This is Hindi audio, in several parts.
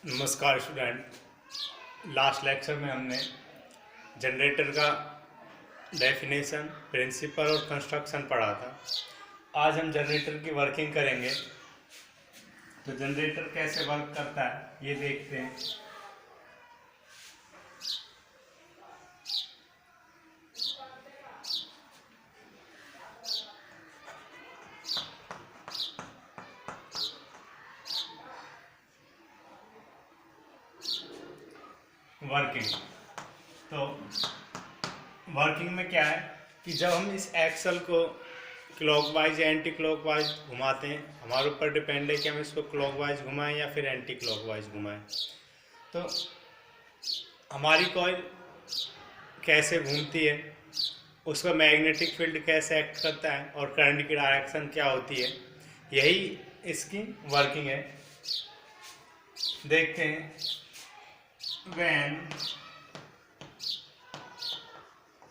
नमस्कार स्टूडेंट। लास्ट लेक्चर में हमने जनरेटर का डेफिनेशन, प्रिंसिपल और कंस्ट्रक्शन पढ़ा था। आज हम जनरेटर की वर्किंग करेंगे। तो जनरेटर कैसे वर्क करता है ये देखते हैं। वर्किंग तो वर्किंग में क्या है कि जब हम इस एक्सल को क्लॉकवाइज या एंटी क्लॉकवाइज घुमाते हैं, हमारे ऊपर डिपेंड है कि हम इसको क्लॉकवाइज घुमाएं या फिर एंटी क्लॉकवाइज घुमाएं। तो हमारी कॉइल कैसे घूमती है, उसका मैग्नेटिक फील्ड कैसे एक्ट करता है और करंट की डायरेक्शन क्या होती है, यही इसकी वर्किंग है। देखते हैं। When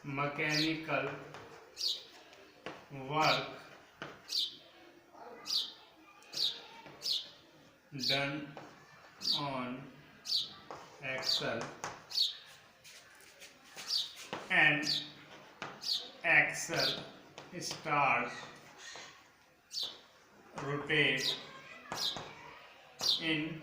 mechanical work done on axle and axle start rotate in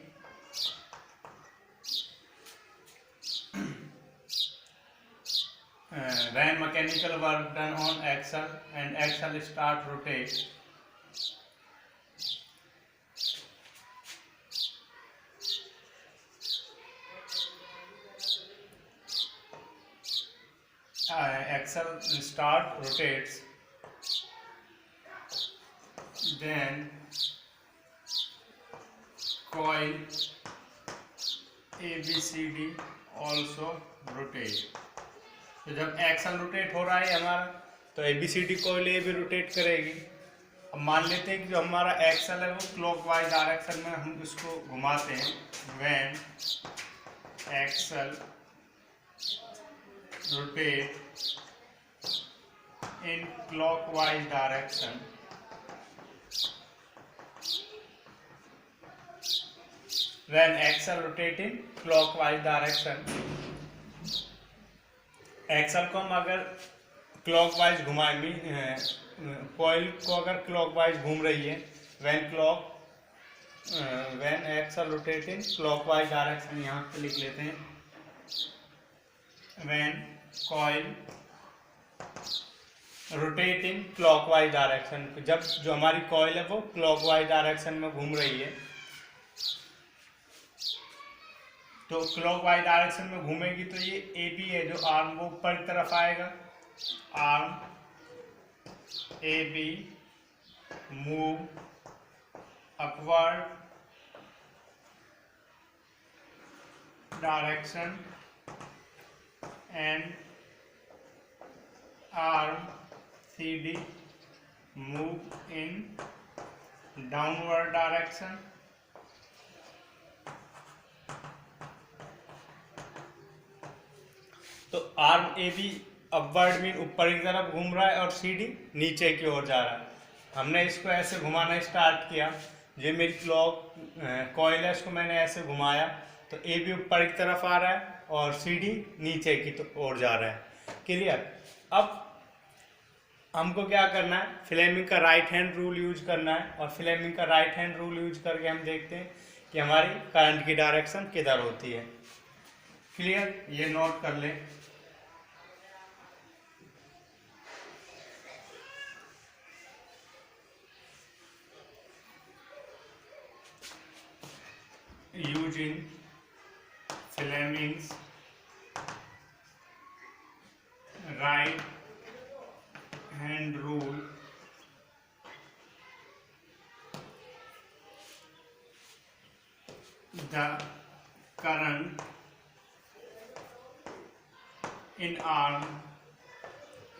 when mechanical work done on axle and axle start rotate axle start rotates, then coil ABCD also rotate। तो जब एक्सल रोटेट हो रहा है हमारा, तो ABCD कॉइल ए भी रोटेट करेगी। अब मान लेते हैं कि जो हमारा एक्सल है वो क्लॉकवाइज डायरेक्शन में हम इसको घुमाते हैं। When axle rotate in clockwise direction when axle rotate in clockwise direction, axle को हम अगर क्लॉकवाइज घुमाएंगे, कॉइल को अगर क्लॉकवाइज घूम रही है, when axle rotate in clockwise direction, यहाँ पे लिख लेते हैं। When coil rotate in clockwise direction, जब जो हमारी कॉइल है वो क्लॉकवाइज डायरेक्शन में घूम रही है, तो क्लॉकवाइज डायरेक्शन में घूमेगी तो ये ए बी है जो आर्म वो ऊपर की तरफ आएगा। Arm A B move upward direction and arm C D move in downward direction. तो arm A B upward mean ऊपर की तरफ घूम रहा है और सी डी नीचे की ओर जा रहा है। हमने इसको ऐसे घुमाना स्टार्ट किया, ये मेरी क्लॉक कॉइल है, इसको मैंने ऐसे घुमाया तो ए बी ऊपर की तरफ आ रहा है और सी डी नीचे की ओर जा रहा है। क्लियर। अब हमको क्या करना है, फ्लेमिंग का राइट हैंड रूल यूज करना है, और फ्लेमिंग का राइट हैंड रूल यूज करके हम देखते हैं कि हमारी करंट की डायरेक्शन किधर होती है। क्लियर, ये नोट कर लें। Using Fleming's right hand rule, the current in arm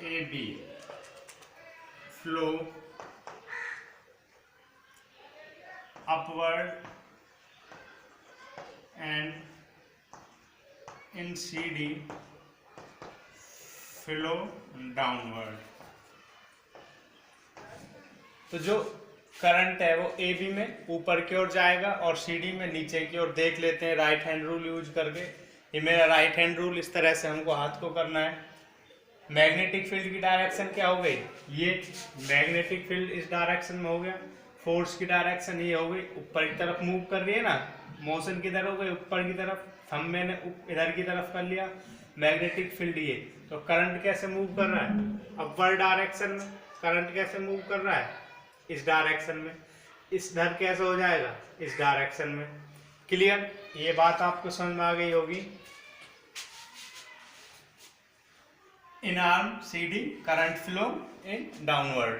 AB flow upward and in CD flow downward। तो जो करंट है वो ए बी में ऊपर की ओर जाएगा और सी डी में नीचे की ओर। देख लेते हैं राइट हैंड रूल यूज करके। ये मेरा राइट हैंड रूल, इस तरह से हमको हाथ को करना है। मैग्नेटिक फील्ड की डायरेक्शन क्या हो गई, ये मैग्नेटिक फील्ड इस डायरेक्शन में हो गया। फोर्स की डायरेक्शन ये हो गई, ऊपर की तरफ मूव कर रही है ना, मोशन किधर हो गई, ऊपर की तरफ। हम मैंने इधर की तरफ कर लिया मैग्नेटिक फील्ड ये। तो करंट कैसे मूव कर रहा है, अपवर्ड डायरेक्शन में। करंट कैसे मूव कर रहा है, इस डायरेक्शन में। इस धर कैसे हो जाएगा, इस डायरेक्शन में। क्लियर, ये बात आपको समझ में आ गई होगी। In arm C d current flow in downward.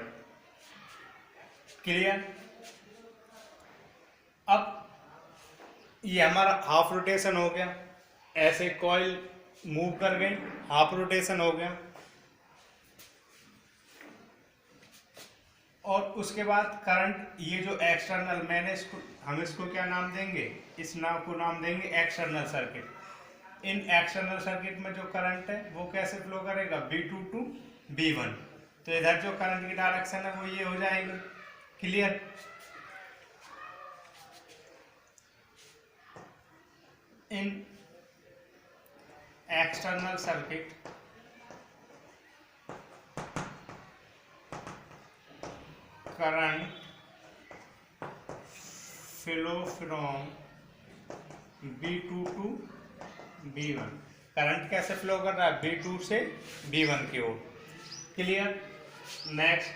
Clear. अब ये हमारा हाफ रोटेशन हो गया, ऐसे कॉइल मूव कर गई, हाफ रोटेशन हो गया। और उसके बाद करंट, ये जो एक्सटर्नल, हम इसको क्या नाम देंगे, इस नाम को नाम देंगे एक्सटर्नल सर्किट। इन एक्सटर्नल सर्किट में जो करंट है वो कैसे फ्लो करेगा, B2 टू B1। तो इधर जो करंट की डायरेक्शन है वो ये हो जाएगी। Clear. In external circuit current flow from B2 to B1। Current कैसे फ्लो कर रहा है, B2 से B1 की ओर। Clear. Next,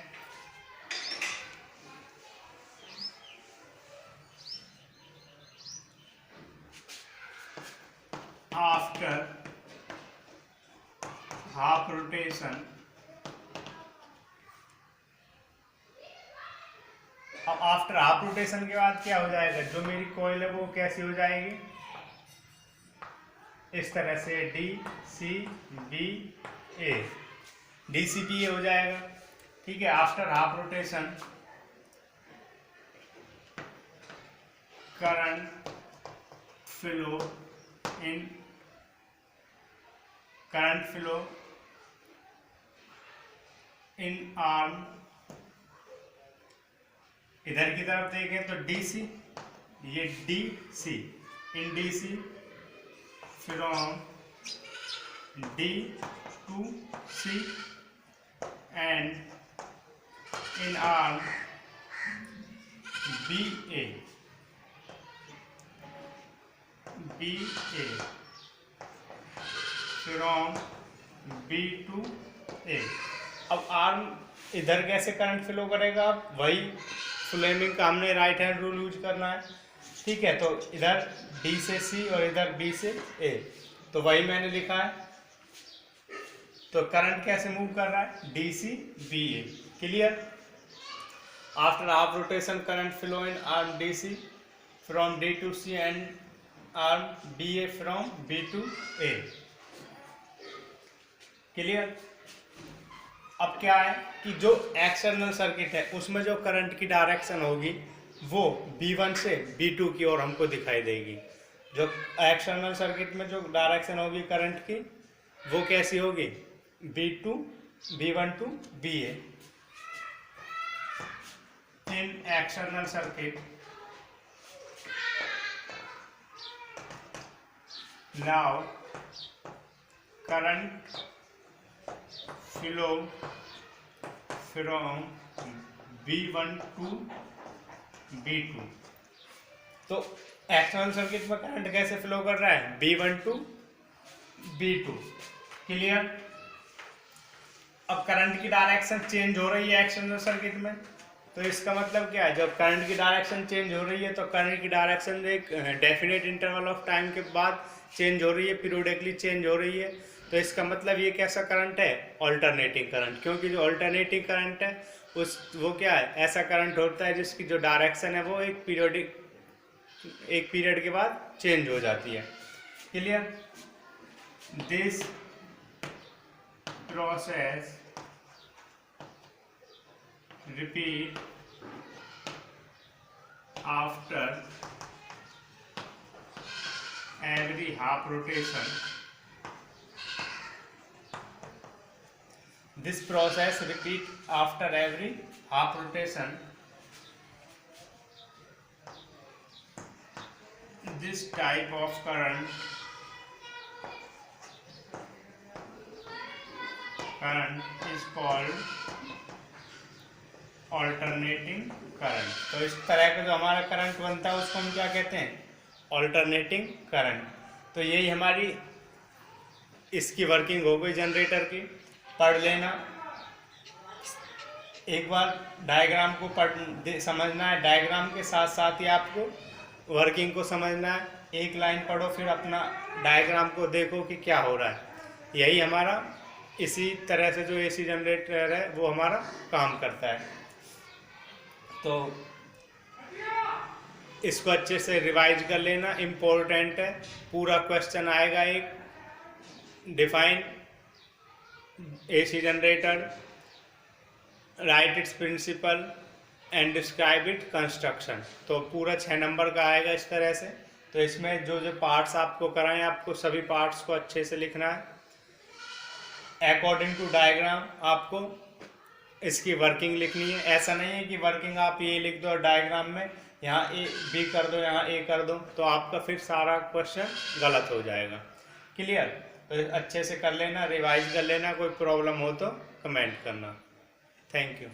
after half rotation, अब आफ्टर हाफ रोटेशन के बाद क्या हो जाएगा, जो मेरी कॉइल है वो कैसी हो जाएगी, इस तरह से d c b a, d c b a हो जाएगा। ठीक है। After half rotation current flow in arm, इधर की तरफ देखें तो DC, ये DC, in DC from D to C and in arm BA from B to A। अब आर्म इधर कैसे करंट फ्लो करेगा, वही फ्लेमिंग का हमने राइट हैंड रूल यूज करना है। ठीक है। तो इधर D से C और इधर B से A, तो वही मैंने लिखा है। तो करंट कैसे मूव कर रहा है, DC BA। Clear. After half rotation current flow in arm DC from D to C and arm BA from B to A। Clear. अब क्या है कि जो एक्सटर्नल सर्किट है उसमें जो करंट की डायरेक्शन होगी वो B1 से B2 की ओर हमको दिखाई देगी। जो एक्सटर्नल सर्किट में जो डायरेक्शन होगी करंट की वो कैसी होगी, B1 to BA। In external circuit now current flow from B1 to B2। तो एक्सटर्नल सर्किट में करंट कैसे फ्लो कर रहा है, B1 टू B2। क्लियर। अब करंट की डायरेक्शन चेंज हो रही है एक्सटर्नल सर्किट में, तो इसका मतलब क्या है, जब करंट की डायरेक्शन चेंज हो रही है तो करंट की डायरेक्शन एक डेफिनेट इंटरवल ऑफ टाइम के बाद चेंज हो रही है, पीरियोडिकली चेंज हो रही है। तो इसका मतलब ये कैसा करंट है, ऑल्टरनेटिंग करंट। क्योंकि जो ऑल्टरनेटिंग करंट है वो क्या है, ऐसा करंट होता है जिसकी जो डायरेक्शन है वो एक पीरियड के बाद चेंज हो जाती है। Clear. This process repeat after every half rotation. This process repeat after every half rotation this type of current is called alternating current। तो इस तरह का जो हमारा करंट बनता है उसको हम क्या कहते हैं, ऑल्टरनेटिंग करंट। तो यही हमारी इसकी वर्किंग हो गई जनरेटर की। पढ़ लेना एक बार, डायग्राम को समझना है, डायग्राम के साथ साथ ही आपको वर्किंग को समझना है। एक लाइन पढ़ो फिर अपना डायग्राम को देखो कि क्या हो रहा है। यही हमारा इसी तरह से जो एसी जनरेटर है वो हमारा काम करता है। तो इसको अच्छे से रिवाइज कर लेना, इम्पोर्टेंट है। पूरा क्वेश्चन आएगा एक, define AC generator, write its principle and describe it construction. तो पूरा 6 नंबर का आएगा इस तरह से। तो इसमें जो जो पार्ट्स आपको कराएं, आपको सभी पार्ट्स को अच्छे से लिखना है। अकॉर्डिंग टू डायग्राम आपको इसकी वर्किंग लिखनी है। ऐसा नहीं है कि वर्किंग आप ये लिख दो और डायग्राम में यहाँ ए बी कर दो, यहाँ ए कर दो, तो आपका फिर सारा क्वेश्चन गलत हो जाएगा। क्लियर? तो अच्छे से कर लेना, रिवाइज कर लेना। कोई प्रॉब्लम हो तो कमेंट करना। Thank you.